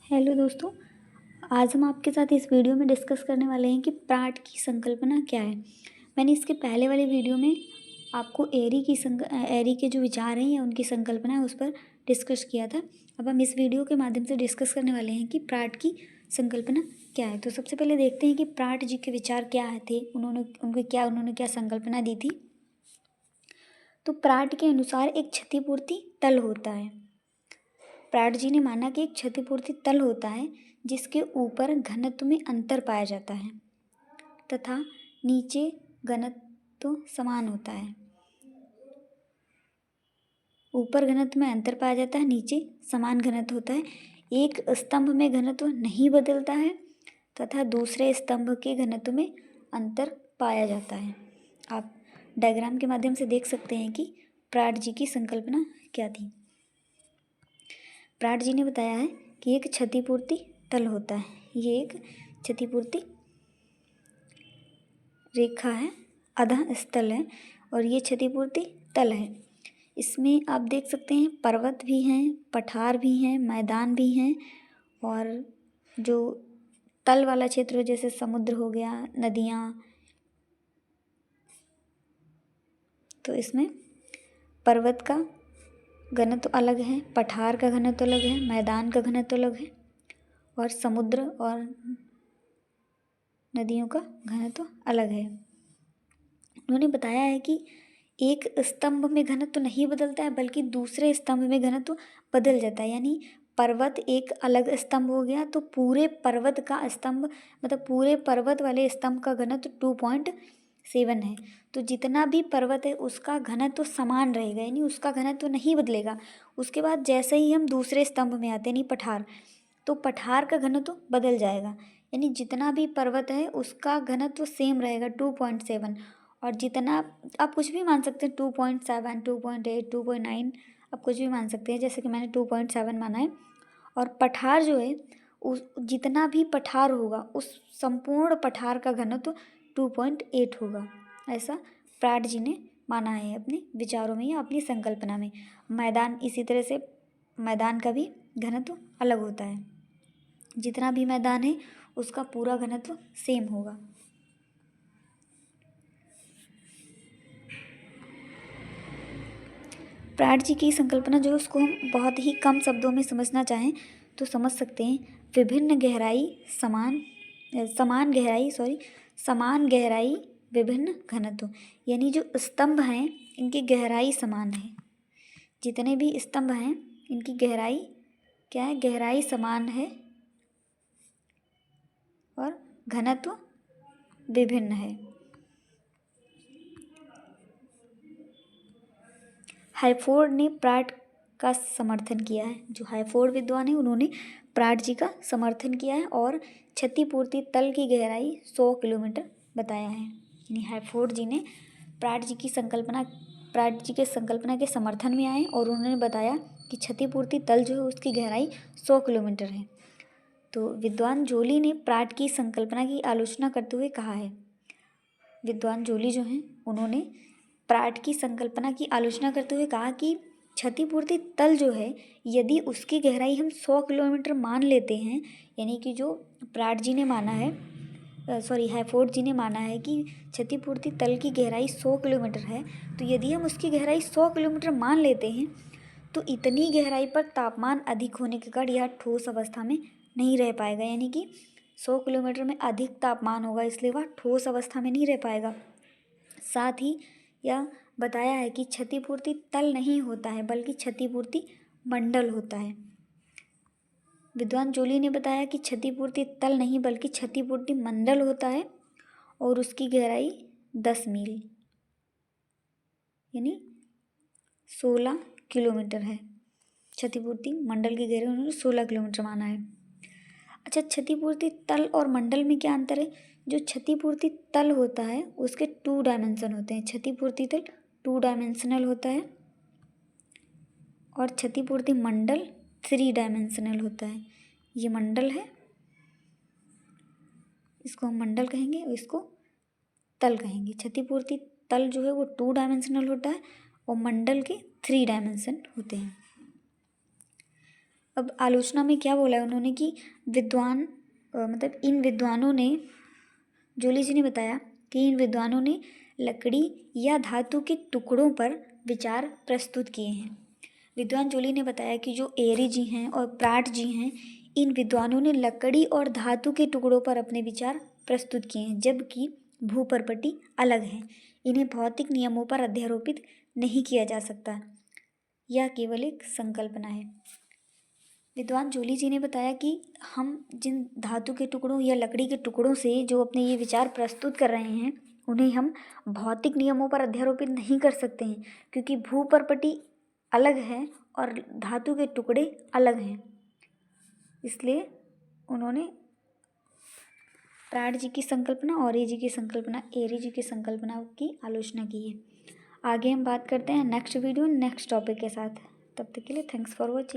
Hello दोस्तों, आज हम आपके साथ इस वीडियो में डिस्कस करने वाले हैं कि प्राट की संकल्पना क्या है। मैंने इसके पहले वाले वीडियो में आपको एरी के जो विचार हैं या उनकी संकल्पना है उस पर डिस्कस किया था। अब हम इस वीडियो के माध्यम से डिस्कस करने वाले हैं कि प्राट की संकल्पना क्या है। तो सबसे पहले देखते हैं कि प्राट जी के विचार क्या थे, उन्होंने क्या संकल्पना दी थी। तो प्राट के अनुसार एक क्षतिपूर्ति तल होता है। प्राट जी ने माना कि एक क्षतिपूर्ति तल होता है जिसके ऊपर घनत्व में अंतर पाया जाता है तथा नीचे घनत्व समान होता है। ऊपर घनत्व में अंतर पाया जाता है, नीचे समान घनत्व होता है। एक स्तंभ में घनत्व नहीं बदलता है तथा दूसरे स्तंभ के घनत्व में अंतर पाया जाता है। आप डायग्राम के माध्यम से देख सकते हैं कि प्राट जी की संकल्पना क्या थी। प्राट जी ने बताया है कि एक क्षतिपूर्ति तल होता है। ये एक क्षतिपूर्ति रेखा है, आधा स्थल है और ये क्षतिपूर्ति तल है। इसमें आप देख सकते हैं पर्वत भी हैं, पठार भी हैं, मैदान भी हैं और जो तल वाला क्षेत्र जैसे समुद्र हो गया, नदियाँ, तो इसमें पर्वत का घनत्व अलग है, पठार का घनत्व अलग है, मैदान का घनत्व अलग है और समुद्र और नदियों का घनत्व अलग है। उन्होंने बताया है कि एक स्तंभ में घनत्व नहीं बदलता है बल्कि दूसरे स्तंभ में घनत्व बदल जाता है। यानी पर्वत एक अलग स्तंभ हो गया तो पूरे पर्वत का स्तंभ मतलब पूरे पर्वत वाले स्तंभ का घनत्व 2.7 है। तो जितना भी पर्वत है उसका घनत्व समान रहेगा, यानी उसका घनत्व नहीं बदलेगा। उसके बाद जैसे ही हम दूसरे स्तंभ में आते हैं यानी पठार, तो पठार का घनत्व बदल जाएगा। यानी जितना भी पर्वत है उसका घनत्व सेम रहेगा 2.7 और जितना आप कुछ भी मान सकते हैं 2.7, 2.8, 2.9 आप कुछ भी मान सकते हैं। जैसे कि मैंने 2.7 माना है। और पठार जो है उस जितना भी पठार होगा उस संपूर्ण पठार का घनत्व 2.8 होगा। ऐसा प्राट जी ने माना है अपने विचारों में या अपनी संकल्पना में। मैदान इसी तरह से मैदान का भी घनत्व अलग होता है। जितना भी मैदान है उसका पूरा घनत्व सेम होगा। प्राट जी की संकल्पना जो है उसको हम बहुत ही कम शब्दों में समझना चाहें तो समझ सकते हैं। विभिन्न गहराई समान गहराई विभिन्न घनत्व, यानी जो स्तंभ हैं इनकी गहराई समान है। जितने भी स्तंभ हैं इनकी गहराई क्या है, गहराई समान है और घनत्व विभिन्न है। हाइफोर्ड ने प्राट का समर्थन किया है। जो हाइफोर्ड विद्वान है उन्होंने प्राट जी का समर्थन किया है और क्षतिपूर्ति तल की गहराई 100 किलोमीटर बताया है। यानी हाइफोर्ड जी ने प्राट जी के संकल्पना के समर्थन में आए और उन्होंने बताया कि क्षतिपूर्ति तल जो है उसकी गहराई 100 किलोमीटर है। तो विद्वान जोली ने प्राट की संकल्पना की आलोचना करते हुए कहा है। विद्वान जोली जो हैं उन्होंने प्राट की संकल्पना की आलोचना करते हुए कहा कि क्षतिपूर्ति तल जो है यदि उसकी गहराई हम 100 किलोमीटर मान लेते हैं, यानी कि जो प्राट जी ने माना है हाइफोर्ड जी ने माना है कि क्षतिपूर्ति तल की गहराई 100 किलोमीटर है, तो यदि हम उसकी गहराई 100 किलोमीटर मान लेते हैं तो इतनी गहराई पर तापमान अधिक होने के कारण यह ठोस अवस्था में नहीं रह पाएगा। यानी कि 100 किलोमीटर में अधिक तापमान होगा इसलिए वह ठोस अवस्था में नहीं रह पाएगा। साथ ही यह बताया है कि क्षतिपूर्ति तल नहीं होता है बल्कि क्षतिपूर्ति मंडल होता है। विद्वान जोली ने बताया कि क्षतिपूर्ति तल नहीं बल्कि क्षतिपूर्ति मंडल होता है और उसकी गहराई 10 मील यानी 16 किलोमीटर है। क्षतिपूर्ति मंडल की गहराई उन्होंने 16 किलोमीटर माना है। अच्छा, क्षतिपूर्ति तल और मंडल में क्या अंतर है? जो क्षतिपूर्ति तल होता है उसके 2 डायमेंशन होते हैं। क्षतिपूर्ति तल 2 डायमेंशनल होता है और क्षतिपूर्ति मंडल 3 डायमेंशनल होता है। ये मंडल है, इसको हम मंडल कहेंगे और इसको तल कहेंगे। क्षतिपूर्ति तल जो है वो 2 डायमेंशनल होता है और मंडल के 3 डायमेंशन होते हैं। अब आलोचना में क्या बोला है उन्होंने कि विद्वान मतलब इन विद्वानों ने, जोली जी ने बताया कि इन विद्वानों ने लकड़ी या धातु के टुकड़ों पर विचार प्रस्तुत किए हैं। विद्वान जोली ने बताया कि जो एरी जी हैं और प्राट जी हैं, इन विद्वानों ने लकड़ी और धातु के टुकड़ों पर अपने विचार प्रस्तुत किए हैं, जबकि भूपर्पटी अलग हैं। इन्हें भौतिक नियमों पर अध्यारोपित नहीं किया जा सकता, यह केवल एक संकल्पना है। विद्वान जोली जी ने बताया कि हम जिन धातु के टुकड़ों या लकड़ी के टुकड़ों से जो अपने ये विचार प्रस्तुत कर रहे हैं, उन्हें हम भौतिक नियमों पर अध्यारोपित नहीं कर सकते हैं, क्योंकि भूपर्पटी अलग है और धातु के टुकड़े अलग हैं। इसलिए उन्होंने प्राट जी की संकल्पना, ऑरे जी की संकल्पना, एरी जी की संकल्पना की आलोचना की है। आगे हम बात करते हैं नेक्स्ट वीडियो नेक्स्ट टॉपिक के साथ। तब तक के लिए थैंक्स फॉर वॉचिंग।